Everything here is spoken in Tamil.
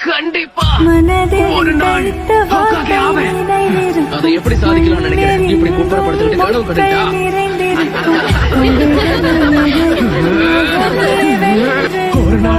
கண்டிப்பா ஒரு நாள் அவக்காக ஆவேன். அதை எப்படி சாதிக்கலாம் நினைக்கிறேன்? இப்படி குப்புறப்படுத்திட்டு கனவு கண்டுட்டா ஒரு நாள்